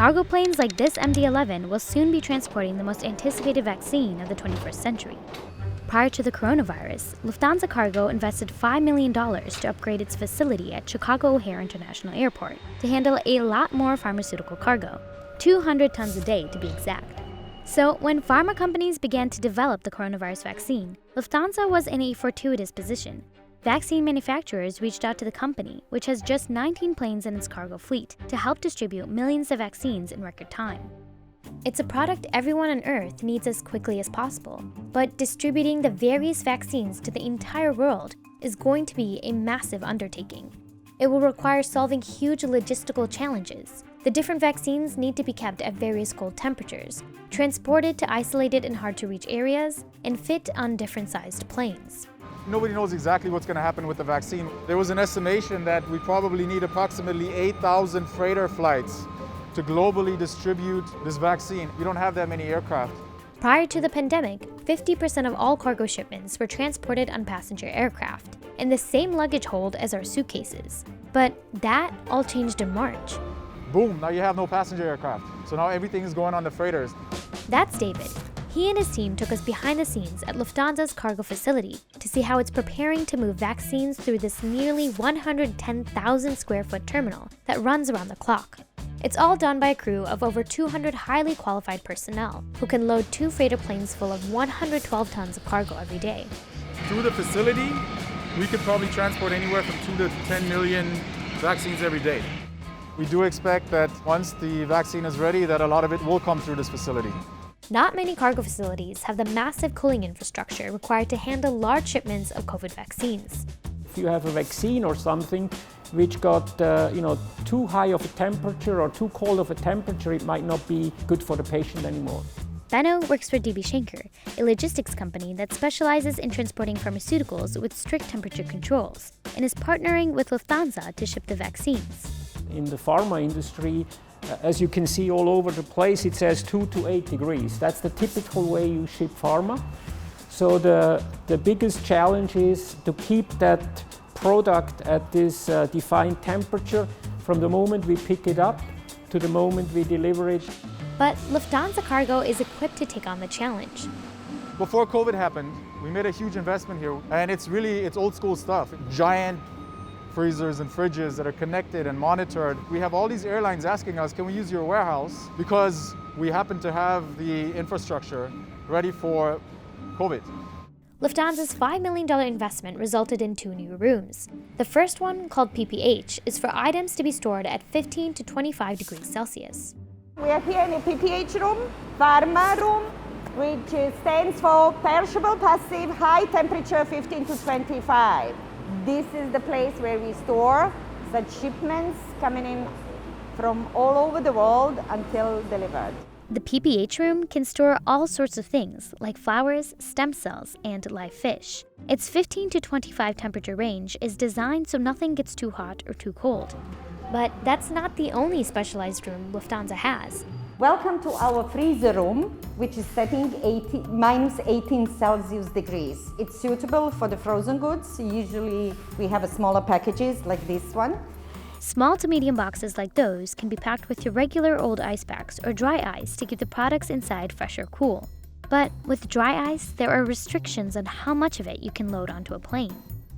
Cargo planes like this MD-11 will soon be transporting the most anticipated vaccine of the 21st century. Prior to the coronavirus, Lufthansa Cargo invested $5 million to upgrade its facility at Chicago O'Hare International Airport to handle a lot more pharmaceutical cargo, 200 tons a day to be exact. So when pharma companies began to develop the coronavirus vaccine, Lufthansa was in a fortuitous position. Vaccine manufacturers reached out to the company, which has just 19 planes in its cargo fleet, to help distribute millions of vaccines in record time. It's a product everyone on Earth needs as quickly as possible, but distributing the various vaccines to the entire world is going to be a massive undertaking. It will require solving huge logistical challenges. The different vaccines need to be kept at various cold temperatures, transported to isolated and hard-to-reach areas, and fit on different-sized planes. Nobody knows exactly what's going to happen with the vaccine. There was an estimation that we probably need approximately 8,000 freighter flights to globally distribute this vaccine. We don't have that many aircraft. Prior to the pandemic, 50% of all cargo shipments were transported on passenger aircraft, in the same luggage hold as our suitcases. But that all changed in March. Boom, now you have no passenger aircraft. So now everything is going on the freighters. That's David. He and his team took us behind the scenes at Lufthansa's cargo facility to see how it's preparing to move vaccines through this nearly 110,000 square foot terminal that runs around the clock. It's all done by a crew of over 200 highly qualified personnel who can load 2 freighter planes full of 112 tons of cargo every day. Through the facility, we could probably transport anywhere from 2 to 10 million vaccines every day. We do expect that once the vaccine is ready, that a lot of it will come through this facility. Not many cargo facilities have the massive cooling infrastructure required to handle large shipments of COVID vaccines. If you have a vaccine or something which got too high of a temperature or too cold of a temperature, it might not be good for the patient anymore. Benno works for DB Schenker, a logistics company that specializes in transporting pharmaceuticals with strict temperature controls, and is partnering with Lufthansa to ship the vaccines. In the pharma industry, as you can see all over the place, it says 2 to 8 degrees. That's the typical way you ship pharma. So the biggest challenge is to keep that product at this defined temperature from the moment we pick it up to the moment we deliver it. But Lufthansa Cargo is equipped to take on the challenge. Before COVID happened, we made a huge investment here, and it's old school stuff. Giant freezers and fridges that are connected and monitored. We have all these airlines asking us, can we use your warehouse? Because we happen to have the infrastructure ready for COVID. Lufthansa's $5 million investment resulted in 2 new rooms. The first one, called PPH, is for items to be stored at 15 to 25 degrees Celsius. We are here in a PPH room, pharma room, which stands for perishable passive high temperature 15 to 25. This is the place where we store such shipments coming in from all over the world until delivered. The PPH room can store all sorts of things like flowers, stem cells, and live fish. Its 15 to 25 temperature range is designed so nothing gets too hot or too cold. But that's not the only specialized room Lufthansa has. Welcome to our freezer room, which is setting minus 18 Celsius degrees. It's suitable for the frozen goods. Usually we have smaller packages like this one. Small to medium boxes like those can be packed with your regular old ice packs or dry ice to keep the products inside fresh or cool. But with dry ice, there are restrictions on how much of it you can load onto a plane.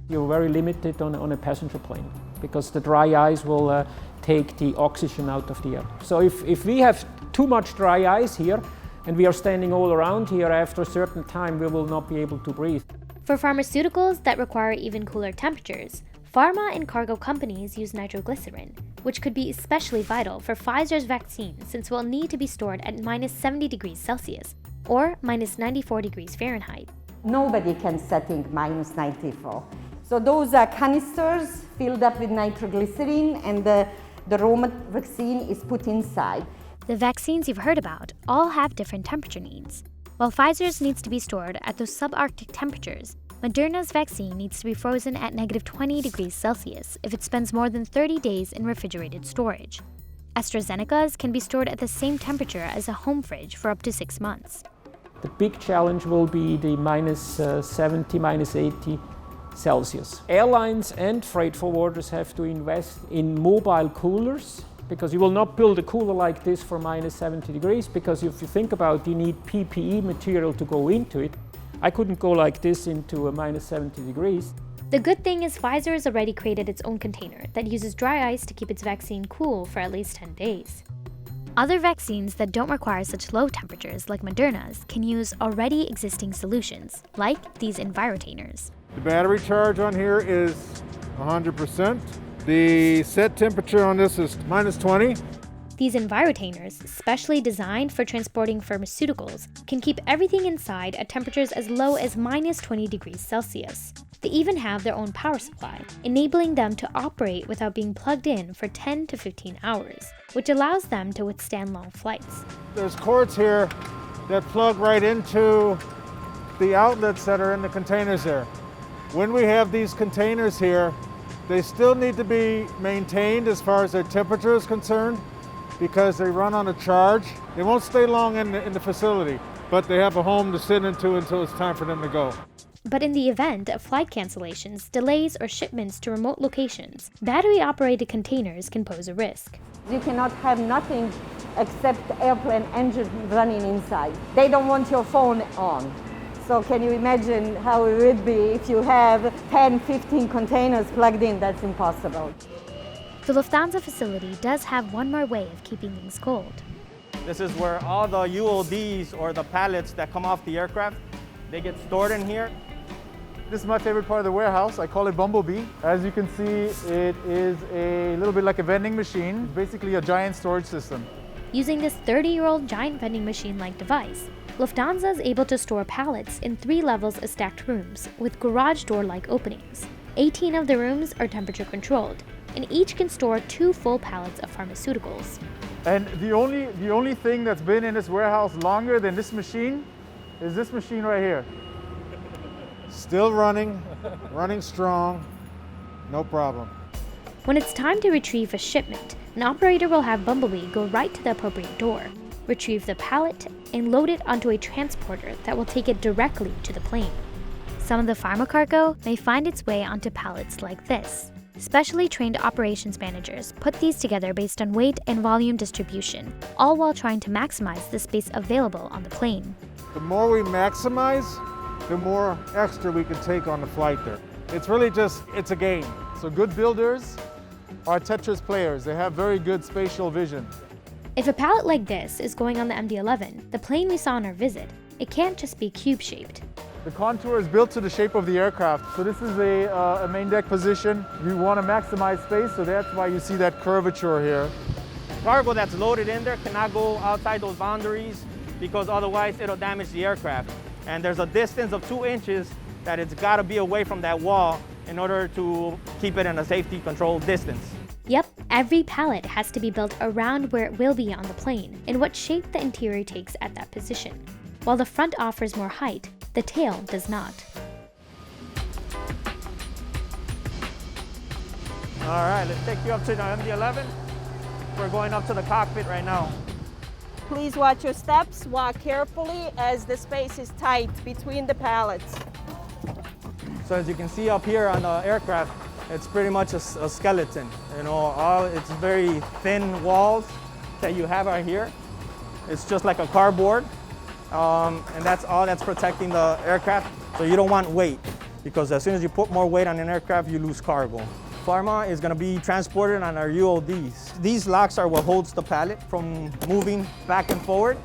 You're very limited on a passenger plane because the dry ice will take the oxygen out of the air. So if we have too much dry ice here and we are standing all around here, after a certain time we will not be able to breathe. For pharmaceuticals that require even cooler temperatures, pharma and cargo companies use nitroglycerin, which could be especially vital for Pfizer's vaccine since it will need to be stored at minus 70 degrees Celsius or minus 94 degrees Fahrenheit. Nobody can setting minus 94. So those are canisters filled up with nitroglycerin, and the raw vaccine is put inside. The vaccines you've heard about all have different temperature needs. While Pfizer's needs to be stored at those subarctic temperatures, Moderna's vaccine needs to be frozen at negative 20 degrees Celsius if it spends more than 30 days in refrigerated storage. AstraZeneca's can be stored at the same temperature as a home fridge for up to 6 months. The big challenge will be the minus 70, minus 80 Celsius. Airlines and freight forwarders have to invest in mobile coolers because you will not build a cooler like this for minus 70 degrees, because if you think about, you need PPE material to go into it. I couldn't go like this into a minus 70 degrees. The good thing is Pfizer has already created its own container that uses dry ice to keep its vaccine cool for at least 10 days. Other vaccines that don't require such low temperatures, like Moderna's, can use already existing solutions, like these envirotainers. The battery charge on here is 100%. The set temperature on this is minus 20. These envirotainers, specially designed for transporting pharmaceuticals, can keep everything inside at temperatures as low as minus 20 degrees Celsius. They even have their own power supply, enabling them to operate without being plugged in for 10 to 15 hours, which allows them to withstand long flights. There's cords here that plug right into the outlets that are in the containers there. When we have these containers here, they still need to be maintained as far as their temperature is concerned, because they run on a charge. They won't stay long in the facility, but they have a home to sit into until it's time for them to go. But in the event of flight cancellations, delays, or shipments to remote locations, battery-operated containers can pose a risk. You cannot have nothing except airplane engine running inside. They don't want your phone on. So can you imagine how it would be if you have 10, 15 containers plugged in? That's impossible. The Lufthansa facility does have one more way of keeping things cold. This is where all the UODs, or the pallets that come off the aircraft, they get stored in here. This is my favorite part of the warehouse. I call it Bumblebee. As you can see, it is a little bit like a vending machine. It's basically a giant storage system. Using this 30-year-old giant vending machine-like device, Lufthansa is able to store pallets in 3 levels of stacked rooms with garage door-like openings. 18 of the rooms are temperature controlled, and each can store 2 full pallets of pharmaceuticals. And the only thing that's been in this warehouse longer than this machine is this machine right here. Still running, running strong, no problem. When it's time to retrieve a shipment, an operator will have Bumblebee go right to the appropriate door, retrieve the pallet, and load it onto a transporter that will take it directly to the plane. Some of the pharma cargo may find its way onto pallets like this. Specially trained operations managers put these together based on weight and volume distribution, all while trying to maximize the space available on the plane. The more we maximize, the more extra we can take on the flight there. It's really it's a game. So good builders are Tetris players. They have very good spatial vision. If a pallet like this is going on the MD-11, the plane we saw on our visit, it can't just be cube-shaped. The contour is built to the shape of the aircraft. So this is a main deck position. You want to maximize space, so that's why you see that curvature here. Cargo that's loaded in there cannot go outside those boundaries, because otherwise it'll damage the aircraft. And there's a distance of 2 inches that it's got to be away from that wall in order to keep it in a safety controlled distance. Yep, every pallet has to be built around where it will be on the plane and what shape the interior takes at that position. While the front offers more height, the tail does not. All right, let's take you up to the MD-11. We're going up to the cockpit right now. Please watch your steps, walk carefully as the space is tight between the pallets. So as you can see up here on the aircraft, it's pretty much a skeleton. You know, it's very thin walls that you have right here. It's just like a cardboard, and that's all that's protecting the aircraft. So you don't want weight, because as soon as you put more weight on an aircraft, you lose cargo. Pharma is going to be transported on our UODs. These locks are what holds the pallet from moving back and forward,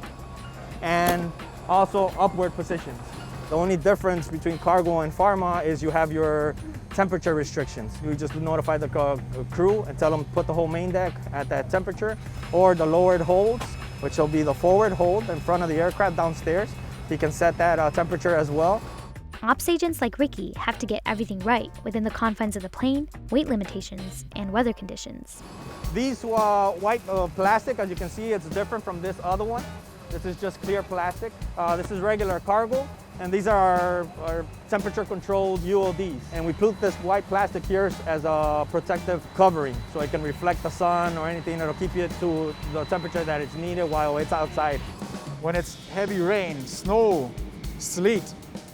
and also upward positions. The only difference between cargo and pharma is you have your temperature restrictions. You just notify the crew and tell them to put the whole main deck at that temperature, or the lowered holds, which will be the forward hold in front of the aircraft downstairs. You can set that temperature as well. Ops agents like Ricky have to get everything right within the confines of the plane, weight limitations, and weather conditions. These white plastic, as you can see, it's different from this other one. This is just clear plastic. This is regular cargo, and these are our temperature-controlled UODs. And we put this white plastic here as a protective covering, so it can reflect the sun or anything that'll keep it to the temperature that it's needed while it's outside. When it's heavy rain, snow, sleet,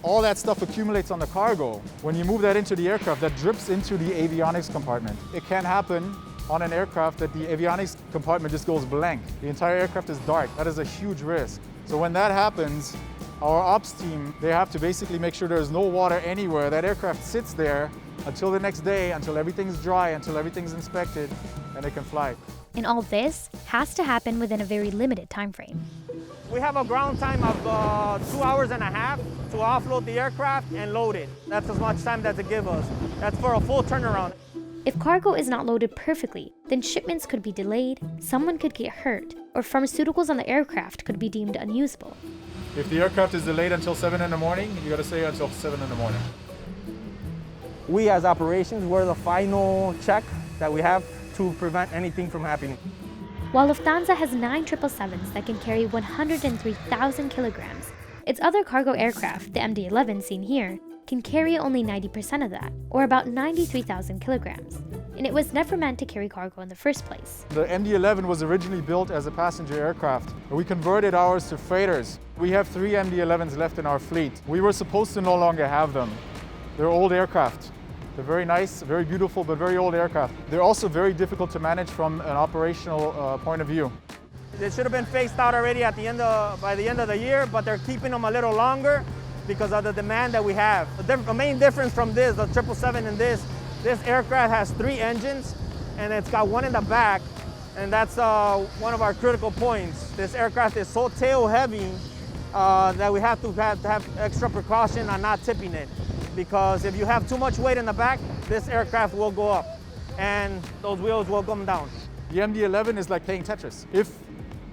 all that stuff accumulates on the cargo. When you move that into the aircraft, that drips into the avionics compartment. It can happen on an aircraft that the avionics compartment just goes blank. The entire aircraft is dark. That is a huge risk. So when that happens, our ops team, they have to basically make sure there's no water anywhere. That aircraft sits there until the next day, until everything's dry, until everything's inspected, and it can fly. And all this has to happen within a very limited time frame. We have a ground time of 2.5 hours to offload the aircraft and load it. That's as much time that they give us. That's for a full turnaround. If cargo is not loaded perfectly, then shipments could be delayed, someone could get hurt, or pharmaceuticals on the aircraft could be deemed unusable. If the aircraft is delayed until 7 in the morning, you gotta stay until 7 in the morning. We as operations, we're the final check that we have to prevent anything from happening. While Lufthansa has 9 777s that can carry 103,000 kilograms, its other cargo aircraft, the MD-11 seen here, can carry only 90% of that, or about 93,000 kilograms. And it was never meant to carry cargo in the first place. The MD-11 was originally built as a passenger aircraft. We converted ours to freighters. We have 3 MD-11s left in our fleet. We were supposed to no longer have them. They're old aircraft. They're very nice, very beautiful, but very old aircraft. They're also very difficult to manage from an operational point of view. They should have been phased out already by the end of the year, but they're keeping them a little longer because of the demand that we have. The main difference from this, the 777 and this aircraft has 3 engines and it's got 1 in the back, and that's one of our critical points. This aircraft is so tail heavy that we have to have extra precaution on not tipping it, because if you have too much weight in the back, this aircraft will go up and those wheels will come down. The MD-11 is like playing Tetris. If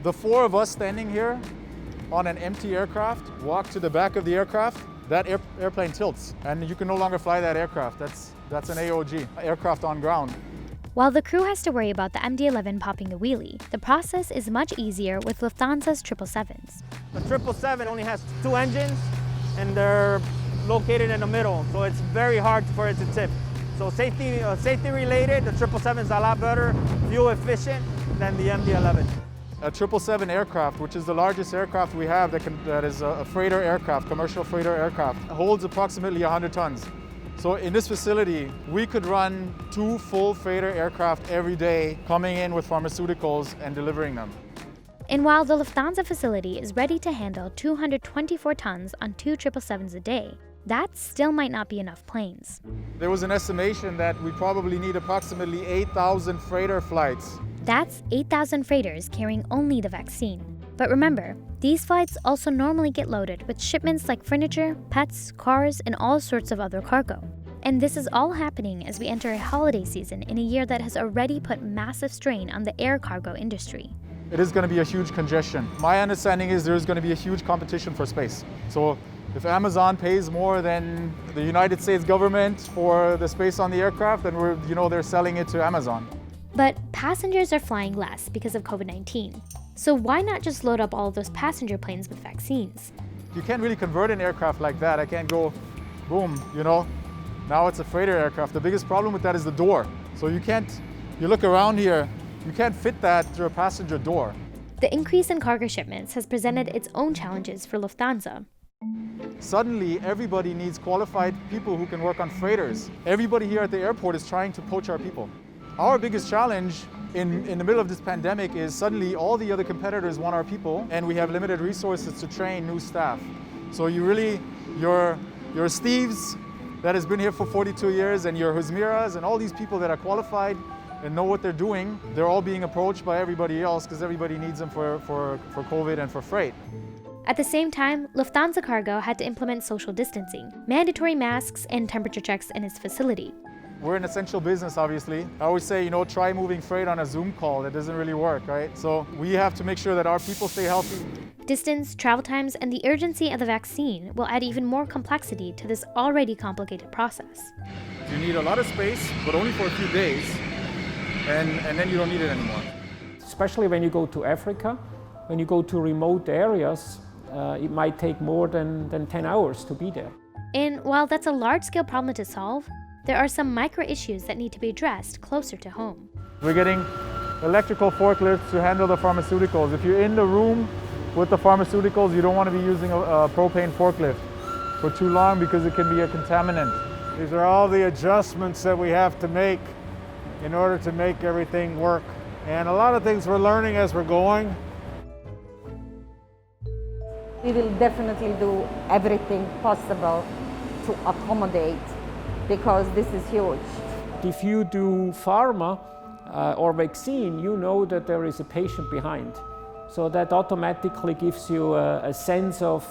the 4 of us standing here on an empty aircraft walk to the back of the aircraft, that airplane tilts and you can no longer fly that aircraft. That's an AOG, aircraft on ground. While the crew has to worry about the MD-11 popping a wheelie, the process is much easier with Lufthansa's 777s. The 777 only has 2 engines and they're located in the middle, so it's very hard for it to tip. So safety related, the 777 is a lot better, fuel efficient than the MD-11. A 777 aircraft, which is the largest aircraft we have that is a freighter aircraft, commercial freighter aircraft, holds approximately 100 tons. So in this facility, we could run 2 full freighter aircraft every day, coming in with pharmaceuticals and delivering them. And while the Lufthansa facility is ready to handle 224 tons on 2 777s a day, that still might not be enough planes. There was an estimation that we probably need approximately 8,000 freighter flights. That's 8,000 freighters carrying only the vaccine. But remember, these flights also normally get loaded with shipments like furniture, pets, cars, and all sorts of other cargo. And this is all happening as we enter a holiday season in a year that has already put massive strain on the air cargo industry. It is going to be a huge congestion. My understanding is there is going to be a huge competition for space. So if Amazon pays more than the United States government for the space on the aircraft, then they're selling it to Amazon. But passengers are flying less because of COVID-19. So why not just load up all of those passenger planes with vaccines? You can't really convert an aircraft like that. I can't go, boom, now it's a freighter aircraft. The biggest problem with that is the door. So you look around here, you can't fit that through a passenger door. The increase in cargo shipments has presented its own challenges for Lufthansa. Suddenly, everybody needs qualified people who can work on freighters. Everybody here at the airport is trying to poach our people. Our biggest challenge in the middle of this pandemic is suddenly all the other competitors want our people, and we have limited resources to train new staff. So your Steves that has been here for 42 years, and your Husmiras, and all these people that are qualified and know what they're doing, they're all being approached by everybody else because everybody needs them for COVID and for freight. At the same time, Lufthansa Cargo had to implement social distancing, mandatory masks, and temperature checks in its facility. We're an essential business, obviously. I always say, try moving freight on a Zoom call. That doesn't really work, right? So we have to make sure that our people stay healthy. Distance, travel times, and the urgency of the vaccine will add even more complexity to this already complicated process. You need a lot of space, but only for a few days, and then you don't need it anymore. Especially when you go to Africa, when you go to remote areas, it might take more than 10 hours to be there. And while that's a large-scale problem to solve, there are some micro issues that need to be addressed closer to home. We're getting electrical forklifts to handle the pharmaceuticals. If you're in the room with the pharmaceuticals, you don't want to be using a propane forklift for too long because it can be a contaminant. These are all the adjustments that we have to make in order to make everything work. And a lot of things we're learning as we're going. We will definitely do everything possible to accommodate, because this is huge. If you do pharma or vaccine, you know that there is a patient behind. So that automatically gives you a sense of,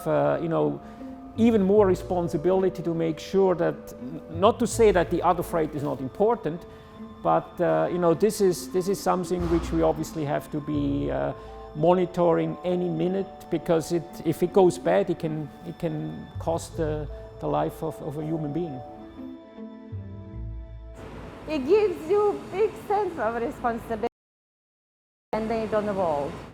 even more responsibility to make sure that, not to say that the other freight is not important, but this is something which we obviously have to be monitoring any minute, because if it goes bad, it can cost the life of a human being. It gives you a big sense of responsibility and then on the wall.